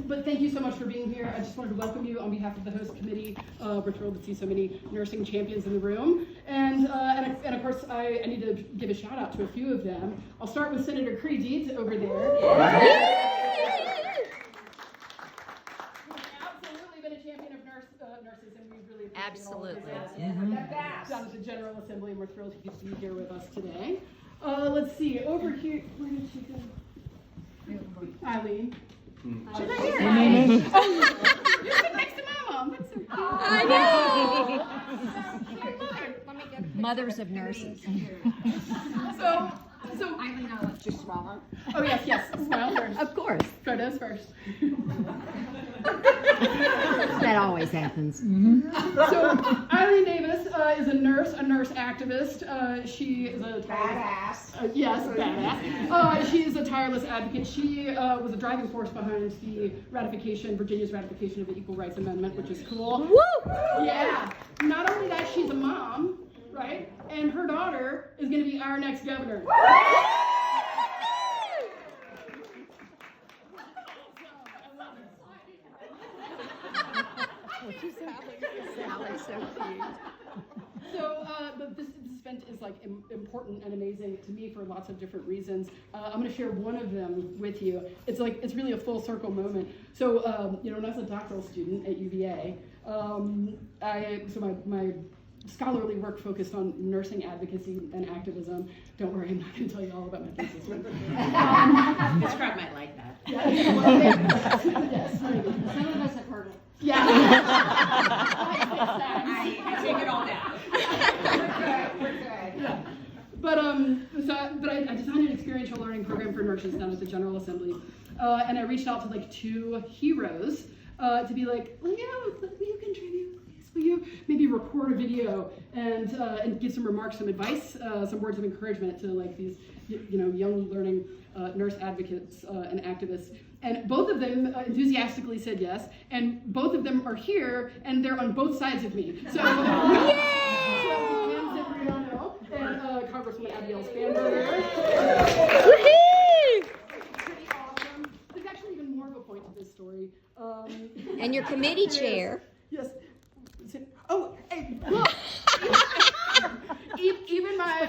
But thank you so much for being here. I just wanted to welcome you on behalf of the host committee. We're thrilled to see so many nursing champions in the room. And of course, I need to give a shout out to a few of them. I'll start with Senator Creed over there. Absolutely been a champion of nurses, and we really appreciate Absolutely. Down at the General Assembly, and we're thrilled you could be here with us today. Let's see, over here, where did she go? Eileen. She's not here. You're sitting next to my mom. That's so cute. I know. Mothers of nurses. So I know, just smaller. oh yes, smile first. Of course. Photos first. That always happens. So Eileen Davis is a nurse activist. She is a Badass. Yes, badass. She is a tireless advocate. She was a driving force behind the Virginia's ratification of the Equal Rights Amendment, which is cool. Woo! Yeah. Not only that, she's a mom, right? And her daughter is going to be our next governor. So, but this event is like important and amazing to me for lots of different reasons. I'm going to share one of them with you. It's really a full circle moment. So, when I was a doctoral student at UVA, my scholarly work focused on nursing advocacy and activism. Don't worry, I'm not going to tell you all about my thesis. This crowd might like that. Yes, Some of us have heard it. yeah. I take it all down. We're good. Yeah. But I designed an experiential learning program for nurses down at the General Assembly, and I reached out to like 2 heroes to be like, well, will you contribute? Will you maybe record a video and give some remarks, some advice, some words of encouragement to like these young learning nurse advocates and activists? And both of them enthusiastically said yes, and both of them are here, and they're on both sides of me. So, Pam Cipriano and Congresswoman Abigail Spanberger. Pretty awesome. There's actually even more of a point to this story. And your committee chair. Yes. Oh, hey, look! Even my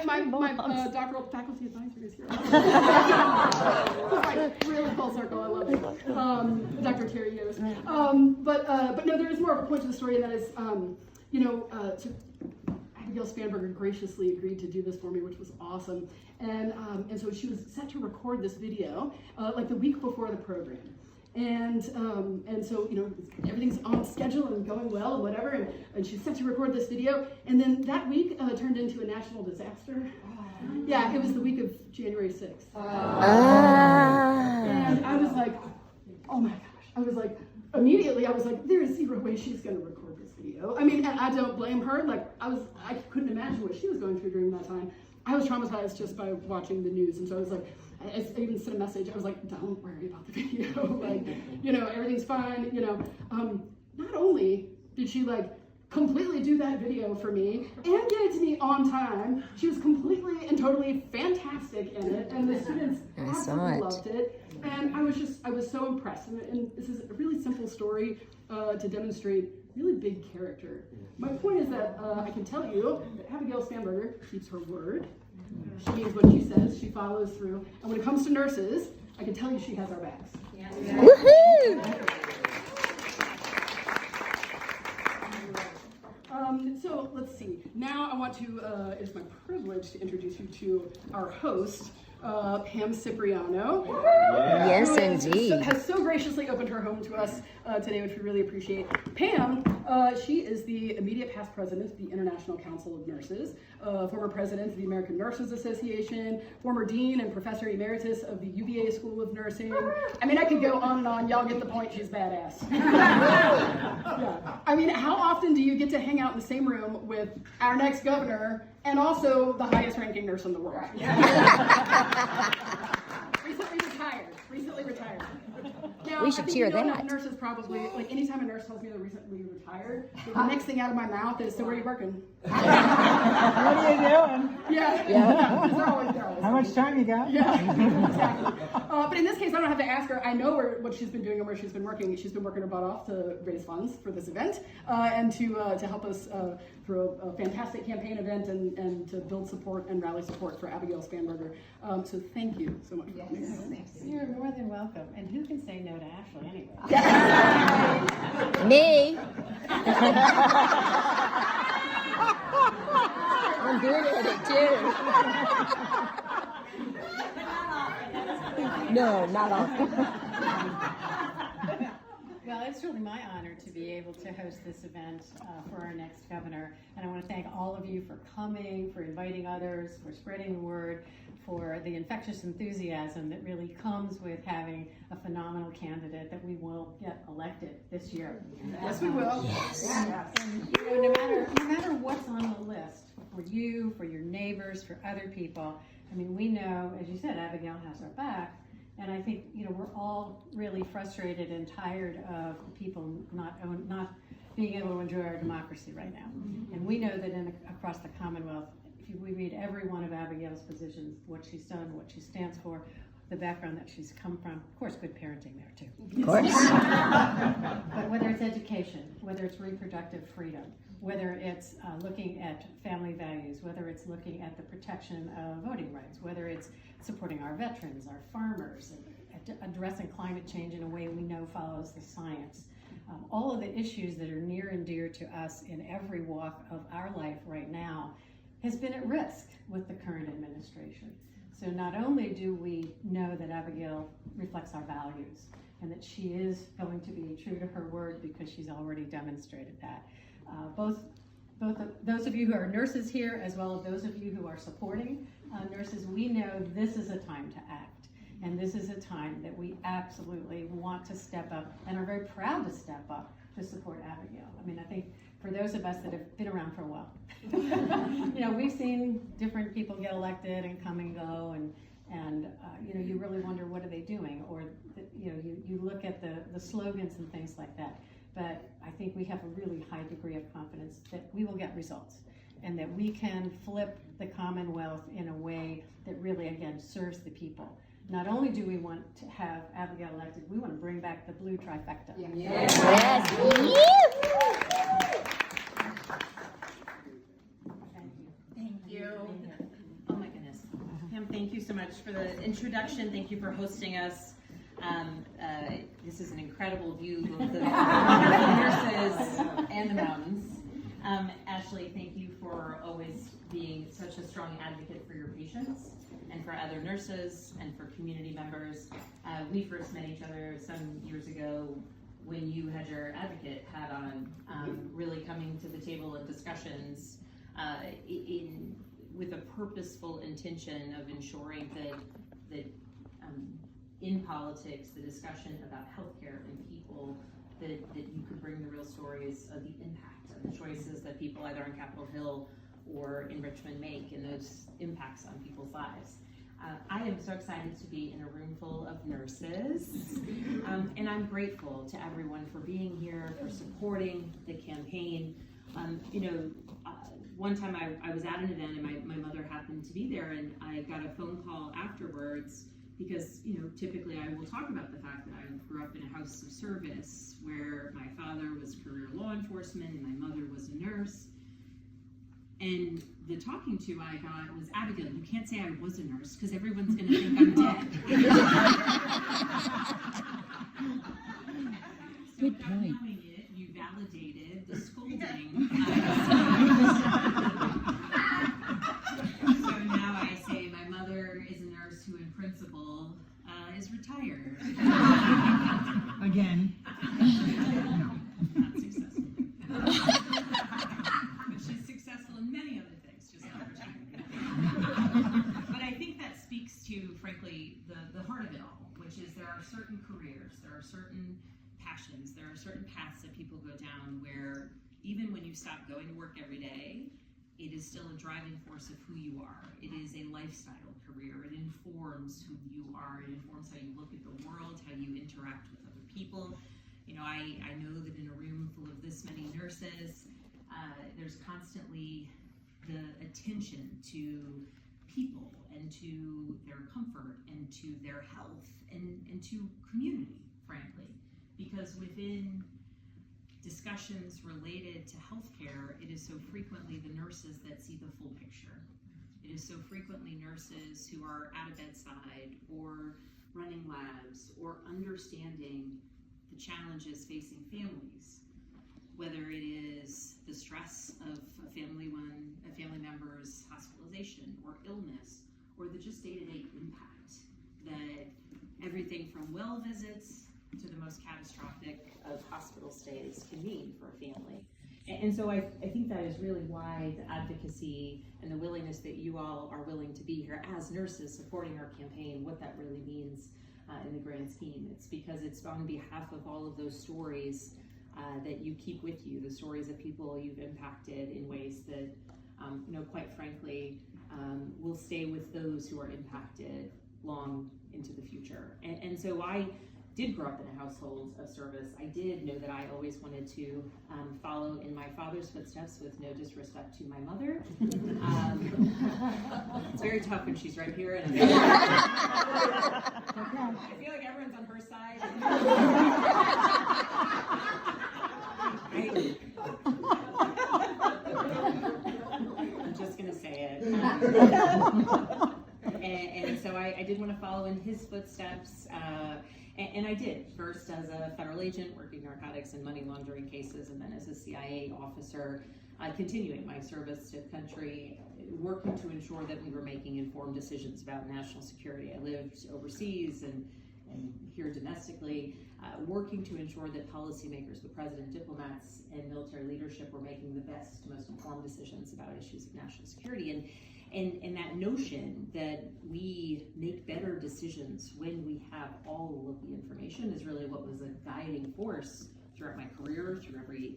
doctoral faculty advisor is here. It's like really full circle. I love it. Dr. Terry Yost. But no, there is more of a point to the story, and that is, so Abigail Spanberger graciously agreed to do this for me, which was awesome. And so she was set to record this video like the week before the program. And so, everything's on schedule and going well and whatever, and she's set to record this video, and then that week turned into a national disaster. Yeah, it was the week of January 6th. And I was like, oh my gosh. Immediately I was like, there is zero way she's going to record this video. I mean, and I don't blame her. Like, I couldn't imagine what she was going through during that time. I was traumatized just by watching the news, and so I was like, I even sent a message. I was like, don't worry about the video. Like, everything's fine. Not only did she like completely do that video for me and get it to me on time, she was completely and totally fantastic in it, and the students absolutely loved it. And I was so impressed. And this is a really simple story to demonstrate really big character. My point is that I can tell you that Abigail Spanberger keeps her word. She means what she says, she follows through. And when it comes to nurses, I can tell you she has our backs. Yeah. Woohoo! So let's see. Now I want to, it's my privilege to introduce you to our host, Pam Cipriano. Yes, indeed. Has so graciously opened her home to us today, which we really appreciate. Pam, she is the immediate past president of the International Council of Nurses, former president of the American Nurses Association, former dean and professor emeritus of the UVA School of Nursing. I mean, I could go on and on. Y'all get the point. She's badass. Yeah. I mean, how often do you get to hang out in the same room with our next governor and also the highest ranking nurse in the world? Recently retired. Now, We should cheer that. Nurses probably, like anytime a nurse tells me they're recently retired, the next thing out of my mouth is, so where are you working? What are you doing? Yeah. They're always there. How much time you got? Yeah, exactly. But in this case, I don't have to ask her. I know what she's been doing and where she's been working. She's been working her butt off to raise funds for this event and to help us through a fantastic campaign event and to build support and rally support for Abigail Spanberger. So thank you so much for coming. You're more than welcome. And who can say no to Ashley anyway? Me. I'm good at it too. No, not often. Well, it's really my honor to be able to host this event for our next governor. And I want to thank all of you for coming, for inviting others, for spreading the word, for the infectious enthusiasm that really comes with having a phenomenal candidate that we will get elected this year. Yes, we will. Yes. And you know, no matter what's on the list, for you, for your neighbors, for other people, I mean, we know, as you said, Abigail has our back. And I think, you know, we're all really frustrated and tired of people not being able to enjoy our democracy right now. And we know that across the Commonwealth, if we read every one of Abigail's positions, what she's done, what she stands for, the background that she's come from, of course, good parenting there too. Of course. But whether it's education, whether it's reproductive freedom, whether it's looking at family values, whether it's looking at the protection of voting rights, whether it's supporting our veterans, our farmers, addressing climate change in a way we know follows the science. All of the issues that are near and dear to us in every walk of our life right now has been at risk with the current administration. So not only do we know that Abigail reflects our values and that she is going to be true to her word because she's already demonstrated that. Both those of you who are nurses here as well as those of you who are supporting nurses, we know this is a time to act. And this is a time that we absolutely want to step up and are very proud to step up to support Abigail. I mean, I think for those of us that have been around for a while, you know, we've seen different people get elected and come and go, and you know, you really wonder, what are they doing? Or, you know, you look at the slogans and things like that. But I think we have a really high degree of confidence that we will get results and that we can flip the Commonwealth in a way that really, again, serves the people. Not only do we want to have Abigail elected, we want to bring back the blue trifecta. Yes. Thank you. Oh my goodness. Pam, thank you so much for the introduction. Thank you for hosting us. This is an incredible view of the nurses and the mountains. Ashley, thank you for always being such a strong advocate for your patients and for other nurses and for community members. We first met each other some years ago when you had your advocate hat on, really coming to the table of discussions with a purposeful intention of ensuring that in politics, the discussion about healthcare and people, that you could bring the real stories of the impact of the choices that people either on Capitol Hill or in Richmond make and those impacts on people's lives. I am so excited to be in a room full of nurses, and I'm grateful to everyone for being here, for supporting the campaign. You know, one time I was at an event and my mother happened to be there, and I got a phone call afterwards because, you know, typically I will talk about the fact that I grew up in a house of service where my father was career law enforcement and my mother was a nurse. And the talking to I got was, Abigail, you can't say I was a nurse because everyone's going to think I'm dead. So without knowing it, you validated the scolding. So now I say my mother is a nurse who in principle is retired. Again. No, not successful. But she's successful in many other things, just not retired. But I think that speaks to, frankly, the heart of it all, which is there are certain careers, there are certain passions, there are certain paths that people go down where even when you stop going to work every day, it is still a driving force of who you are. It is a lifestyle career. It informs who you are. It informs how you look at the world, how you interact with other people. You know, I know that in a room full of this many nurses, there's constantly the attention to people and to their comfort and to their health and to community, frankly. Because within discussions related to healthcare, it is so frequently the nurses that see the full picture. It is so frequently nurses who are at a bedside or running labs or understanding the challenges facing families, whether it is the stress of a family member's hospitalization or illness, or the just day-to-day impact that everything from well visits to the most catastrophic of hospital stays can mean for a family. And so I think that is really why the advocacy and the willingness that you all are willing to be here as nurses supporting our campaign, what that really means in the grand scheme. It's because it's on behalf of all of those stories that you keep with you, the stories of people you've impacted in ways that, quite frankly, will stay with those who are impacted long into the future. And so I did grow up in a household of service. I did know that I always wanted to follow in my father's footsteps, with no disrespect to my mother. It's very tough when she's right here, and I feel like everyone's on her side. I'm just gonna say it. And so I did want to follow in his footsteps. And I did, first as a federal agent working narcotics and money laundering cases, and then as a CIA officer, continuing my service to the country, working to ensure that we were making informed decisions about national security. I lived overseas and here domestically, working to ensure that policymakers, the president, diplomats, and military leadership were making the best, most informed decisions about issues of national security. And that notion that we make better decisions when we have all of the information is really what was a guiding force throughout my career, through every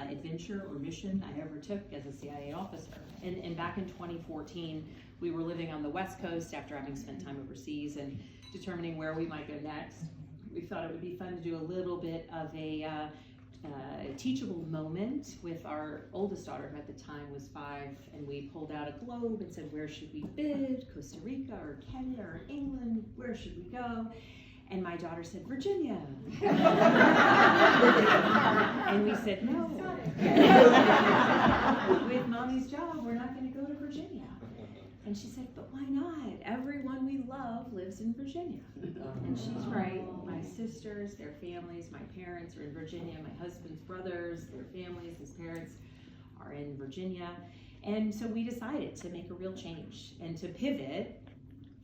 adventure or mission I ever took as a CIA officer. And back in 2014, we were living on the West Coast after having spent time overseas and determining where we might go next. We thought it would be fun to do a little bit of a teachable moment with our oldest daughter, who at the time was 5, and we pulled out a globe and said, where should we bid? Costa Rica or Kenya or England? Where should we go? And my daughter said, Virginia. And we said, no. With mommy's job, we're not going to go to Virginia. And she said, but why not? Everyone we love lives in Virginia. And she's right. My sisters, their families, my parents are in Virginia. My husband's brothers, their families, his parents are in Virginia. And so we decided to make a real change and to pivot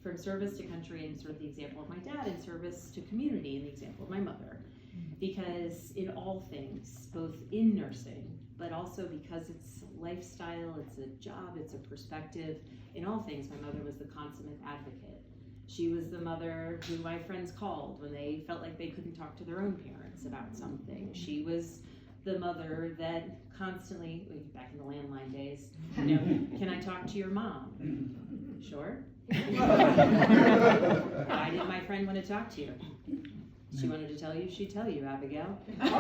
from service to country, and sort of the example of my dad, and service to community, and the example of my mother. Because in all things, both in nursing, but also because it's a lifestyle, it's a job, it's a perspective, in all things, my mother was the consummate advocate. She was the mother who my friends called when they felt like they couldn't talk to their own parents about something. She was the mother that constantly, back in the landline days, can I talk to your mom? Sure. Why did my friend want to talk to you? She wanted to tell you, she'd tell you, Abigail. But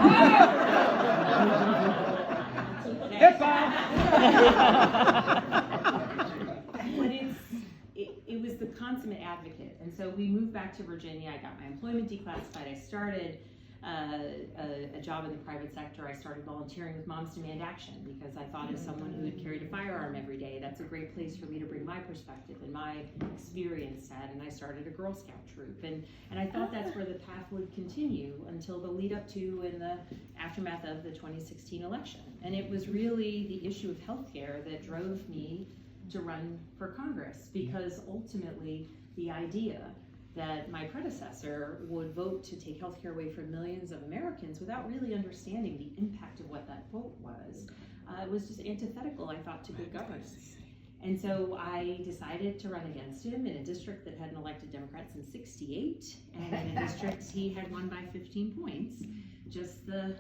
it was the consummate advocate. And so we moved back to Virginia. I got my employment declassified. I started a job in the private sector. I started volunteering with Moms Demand Action because I thought, as someone who had carried a firearm every day, that's a great place for me to bring my perspective and my experience at. And I started a Girl Scout troop. And I thought that's where the path would continue until the lead up to and the aftermath of the 2016 election. And it was really the issue of healthcare that drove me to run for Congress, because ultimately the idea that my predecessor would vote to take healthcare away from millions of Americans without really understanding the impact of what that vote was just antithetical, I thought, to good governance. And so I decided to run against him in a district that hadn't elected Democrats since '68, and in a district he had won by 15 points, just the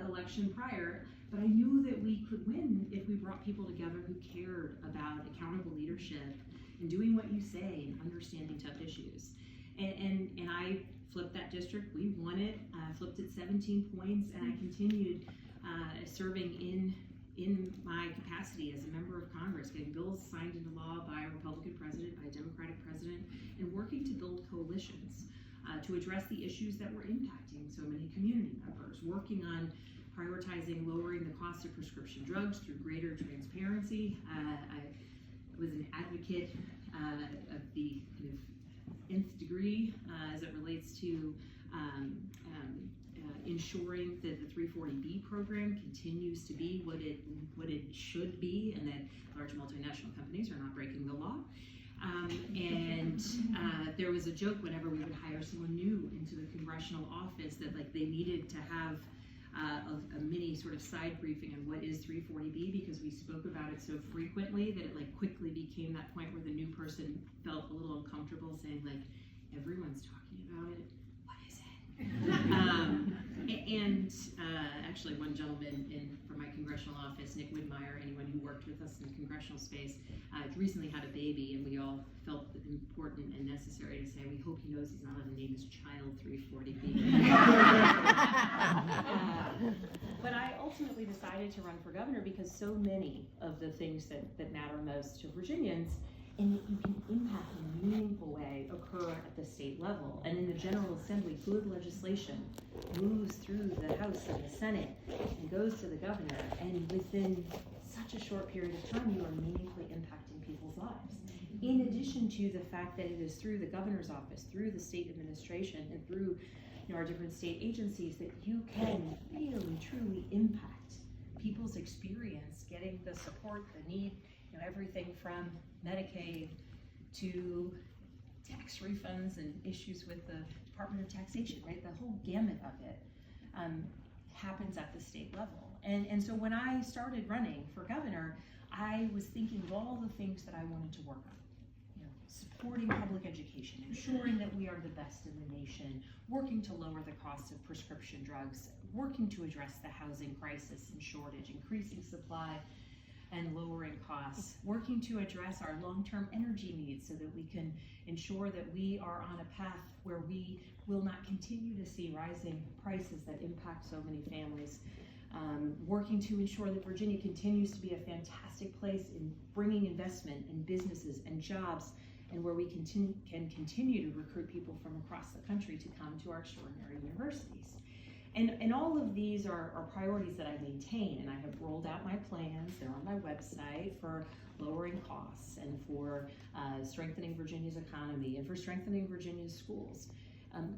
election prior. But I knew that we could win if we brought people together who cared about accountable leadership and doing what you say and understanding tough issues. And I flipped that district. We won it, flipped it 17 points, and I continued serving in my capacity as a member of Congress, getting bills signed into law by a Republican president, by a Democratic president, and working to build coalitions to address the issues that were impacting so many community members, working on prioritizing lowering the cost of prescription drugs through greater transparency. I was an advocate of the kind of nth degree as it relates to ensuring that the 340B program continues to be what it should be, and that large multinational companies are not breaking the law. There was a joke whenever we would hire someone new into the congressional office that like they needed to have a mini sort of side briefing on what is 340B, because we spoke about it so frequently that it like quickly became that point where the new person felt a little uncomfortable saying like, everyone's talking about it, what is it? Actually one gentleman from my congressional office, Nick Widmeyer, anyone who worked with us in the congressional space, recently had a baby, and we all felt it important and necessary to say, we hope he knows he's not going to name his child 340B. But I ultimately decided to run for governor because so many of the things that matter most to Virginians and that you can impact in a meaningful way occur at the state level. And in the General Assembly, good legislation moves through the House and the Senate and goes to the governor, and within such a short period of time, you are meaningfully impacting people's lives. In addition to the fact that it is through the governor's office, through the state administration, and through our different state agencies that you can really, truly impact people's experience, getting the support, the need, everything from Medicaid to tax refunds and issues with the Department of Taxation, right? The whole gamut of it happens at the state level. And so when I started running for governor, I was thinking of all the things that I wanted to work on. Supporting public education, ensuring that we are the best in the nation, working to lower the cost of prescription drugs, working to address the housing crisis and shortage, increasing supply and lowering costs, working to address our long-term energy needs so that we can ensure that we are on a path where we will not continue to see rising prices that impact so many families, working to ensure that Virginia continues to be a fantastic place in bringing investment and businesses and jobs, and where we can continue to recruit people from across the country to come to our extraordinary universities. And all of these are priorities that I maintain, and I have rolled out my plans. They're on my website for lowering costs and for strengthening Virginia's economy and for strengthening Virginia's schools.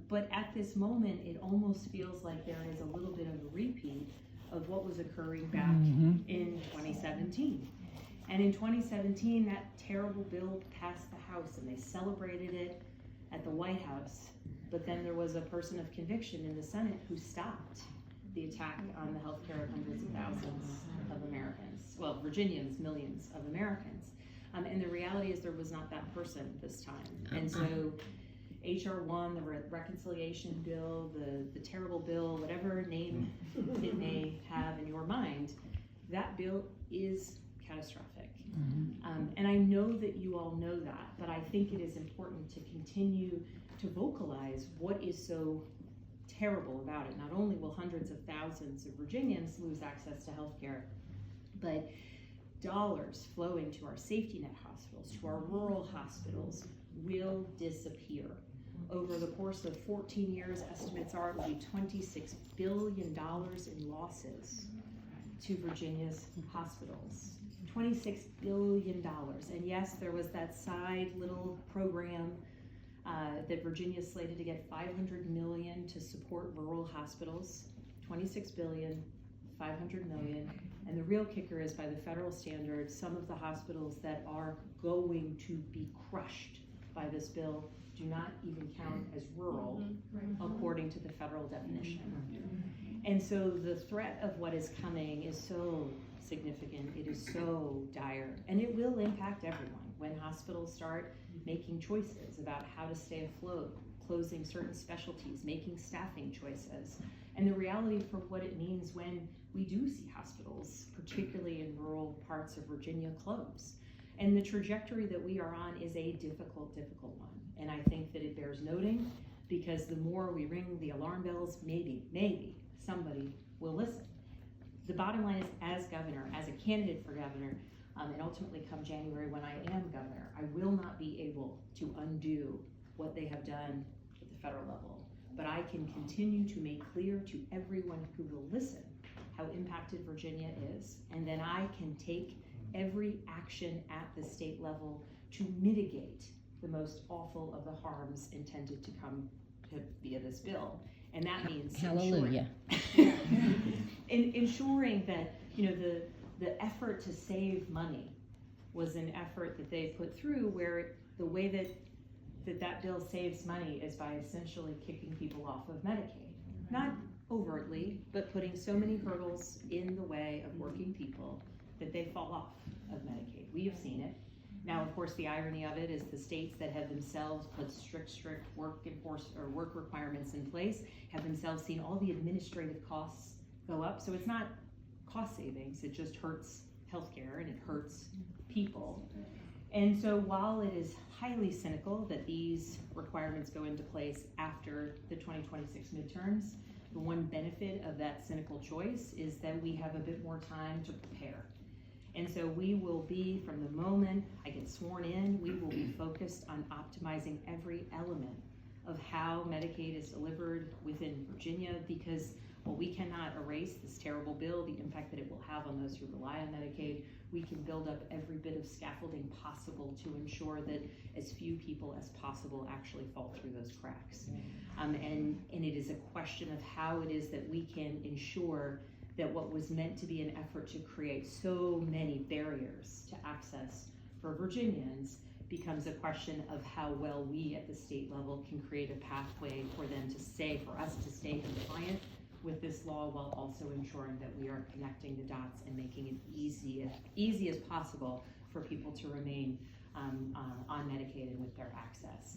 But at this moment, it almost feels like there is a little bit of a repeat of what was occurring back in 2017. And in 2017, that terrible bill passed the House, and they celebrated it at the White House. But then there was a person of conviction in the Senate who stopped the attack on the healthcare of hundreds of thousands of Americans. Well, Virginians, millions of Americans. And the reality is there was not that person this time. And so HR 1, the reconciliation bill, the terrible bill, whatever name it may have in your mind, that bill is catastrophic. And I know that you all know that, but I think it is important to continue to vocalize what is so terrible about it. Not only will hundreds of thousands of Virginians lose access to health care, but dollars flowing to our safety net hospitals, to our rural hospitals, will disappear. Over the course of 14 years, estimates are it will be $26 billion in losses to Virginia's hospitals. $26 billion. And yes, there was that side little program that Virginia slated to get $500 million to support rural hospitals. $26 billion, $500 million. And the real kicker is, by the federal standards, some of the hospitals that are going to be crushed by this bill do not even count as rural, according to the federal definition. And so the threat of what is coming is so significant, it is so dire, and it will impact everyone when hospitals start making choices about how to stay afloat, closing certain specialties, making staffing choices, and the reality for what it means when we do see hospitals, particularly in rural parts of Virginia, close. And the trajectory that we are on is a difficult one. And I think that it bears noting because the more we ring the alarm bells, maybe somebody will listen. The bottom line is, as governor, as a candidate for governor, and ultimately come January when I am governor, I will not be able to undo what they have done at the federal level. But I can continue to make clear to everyone who will listen how impacted Virginia is, and then I can take every action at the state level to mitigate the most awful of the harms intended to come via this bill. And that means Hallelujah. ensuring that, you know, the effort to save money was an effort that they put through, where the way that bill saves money is by essentially kicking people off of Medicaid. Not overtly, but putting so many hurdles in the way of working people that they fall off of Medicaid. We have seen it. Now, of course, the irony of it is the states that have themselves put strict work requirements in place have themselves seen all the administrative costs go up. So it's not cost savings, it just hurts healthcare and it hurts people. And so while it is highly cynical that these requirements go into place after the 2026 midterms, the one benefit of that cynical choice is that we have a bit more time to prepare. And so we will be, from the moment I get sworn in, we will be focused on optimizing every element of how Medicaid is delivered within Virginia, because while we cannot erase this terrible bill, the impact that it will have on those who rely on Medicaid, we can build up every bit of scaffolding possible to ensure that as few people as possible actually fall through those cracks. And it is a question of how it is that we can ensure that what was meant to be an effort to create so many barriers to access for Virginians becomes a question of how well we at the state level can create a pathway for them to stay, for us to stay compliant with this law, while also ensuring that we are connecting the dots and making it easy as possible for people to remain on Medicaid and with their access.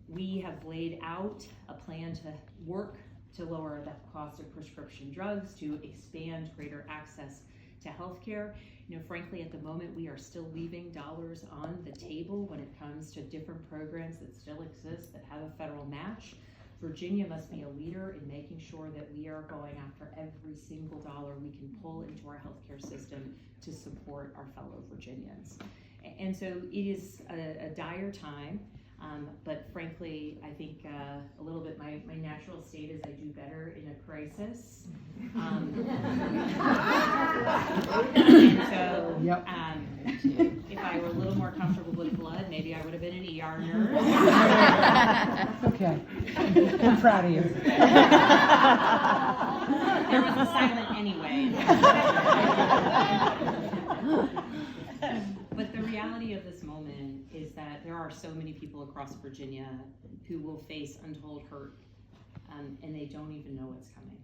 We have laid out a plan to work to lower the cost of prescription drugs, to expand greater access to healthcare. You know, frankly, at the moment, we are still leaving dollars on the table when it comes to different programs that still exist that have a federal match. Virginia must be a leader in making sure that we are going after every single dollar we can pull into our healthcare system to support our fellow Virginians. And so it is a dire time. But frankly, I think a little bit my natural state is I do better in a crisis. And so if I were a little more comfortable with blood, maybe I would have been an ER nurse. Okay. I'm proud of you. There was a silent anyway. But the reality of this moment is that there are so many people across Virginia who will face untold hurt, and they don't even know what's coming.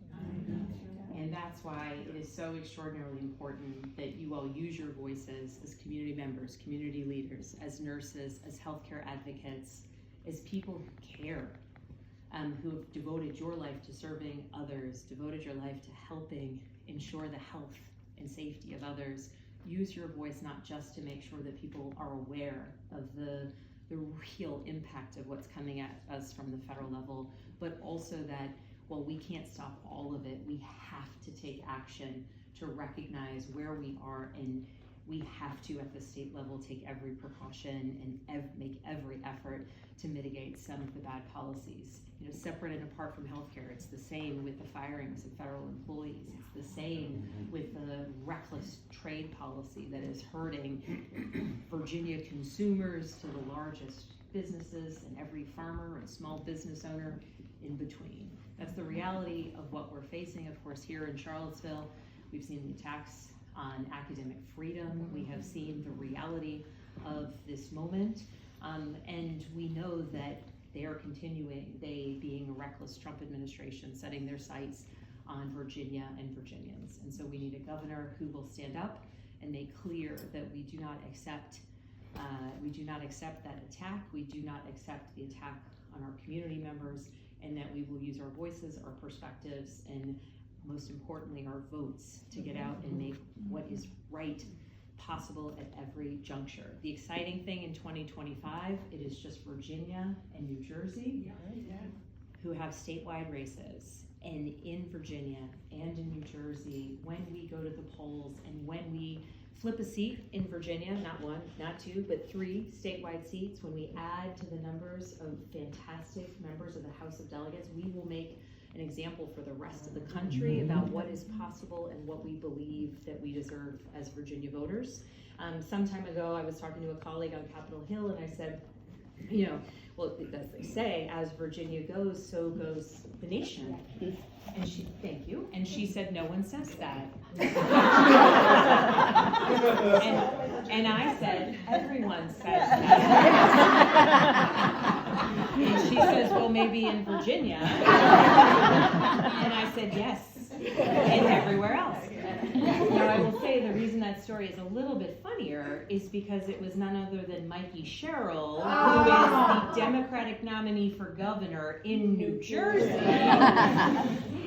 And that's why it is so extraordinarily important that you all use your voices as community members, community leaders, as nurses, as healthcare advocates, as people who care, who have devoted your life to serving others, devoted your life to helping ensure the health and safety of others. Use your voice not just to make sure that people are aware of the real impact of what's coming at us from the federal level, but also that while we can't stop all of it, we have to take action to recognize where we are, and we have to, at the state level, take every precaution and make every effort to mitigate some of the bad policies. You know, separate and apart from healthcare, it's the same with the firings of federal employees. It's the same with the reckless trade policy that is hurting Virginia consumers to the largest businesses and every farmer and small business owner in between. That's the reality of what we're facing. Of course, here in Charlottesville, we've seen the attacks on academic freedom. We have seen the reality of this moment, and we know that they are continuing, they being a reckless Trump administration, setting their sights on Virginia and Virginians. And so we need a governor who will stand up and make clear that we do not accept that attack. We do not accept the attack on our community members, and that we will use our voices, our perspectives, and most importantly, our votes to get out and make what is right possible at every juncture. The exciting thing in 2025, it is just Virginia and New Jersey who have statewide races. And in Virginia and in New Jersey, when we go to the polls and when we flip a seat in Virginia, not one, not two, but 3 statewide seats, when we add to the numbers of fantastic members of the House of Delegates, we will make an example for the rest of the country about what is possible and what we believe that we deserve as Virginia voters. Some time ago, I was talking to a colleague on Capitol Hill, and I said, you know, well, as they say, as Virginia goes, so goes the nation. And she, thank you. And she said, no one says that. and I said, everyone says that. And she says, well, maybe in Virginia. And I said, yes, and everywhere else. Now, I will say the reason that story is a little bit funnier is because it was none other than Mikey Sherrill, who is the Democratic nominee for governor in New Jersey.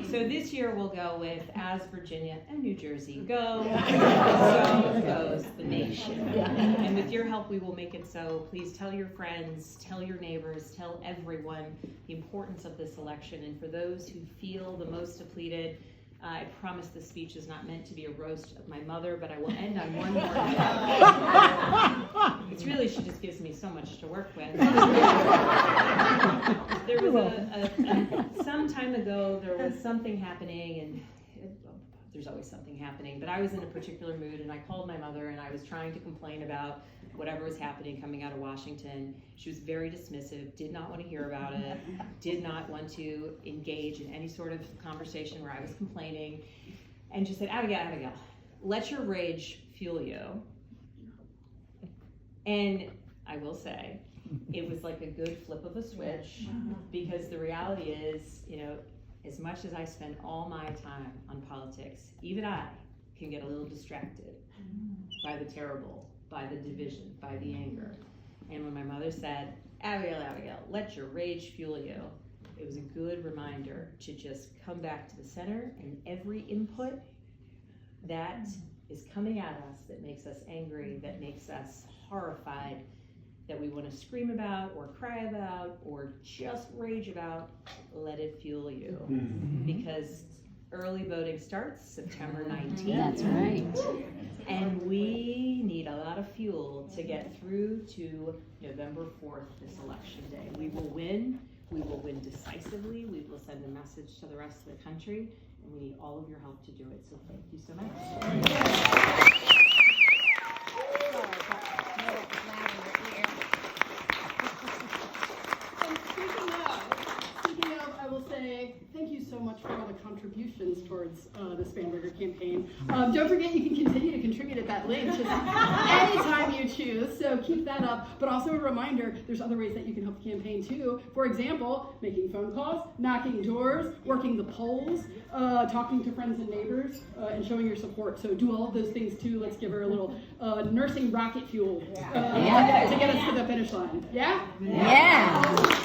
So this year we'll go with, as Virginia and New Jersey go, so goes the nation. And with your help, we will make it so. Please tell your friends, tell your neighbors, tell everyone the importance of this election. And for those who feel the most depleted, I promise this speech is not meant to be a roast of my mother, but I will end on one more note. It's really, she just gives me so much to work with. There was some time ago, there was something happening, and there's always something happening, but I was in a particular mood, and I called my mother, and I was trying to complain about whatever was happening coming out of Washington. She was very dismissive, did not want to hear about it, did not want to engage in any sort of conversation where I was complaining, and just said, Abigail, let your rage fuel you. And I will say, it was like a good flip of a switch, because the reality is, you know, as much as I spend all my time on politics, even I can get a little distracted by the terrible, by the division, by the anger. And when my mother said, Abigail, let your rage fuel you, it was a good reminder to just come back to the center, and every input that is coming at us that makes us angry, that makes us horrified, that we want to scream about or cry about or just rage about, let it fuel you. Because early voting starts September 19th. That's right. And we need a lot of fuel to get through to November 4th, this election day. We will win. We will win decisively. We will send a message to the rest of the country, and we need all of your help to do it. So thank you so much. I will say thank you so much for all the contributions towards the Spanberger campaign. Don't forget, you can continue to contribute at that link just anytime you choose, so keep that up. But also a reminder, there's other ways that you can help the campaign too. For example, making phone calls, knocking doors, working the polls, talking to friends and neighbors, and showing your support. So do all of those things too. Let's give her a little nursing rocket fuel to get us to the finish line. Yeah? Yeah.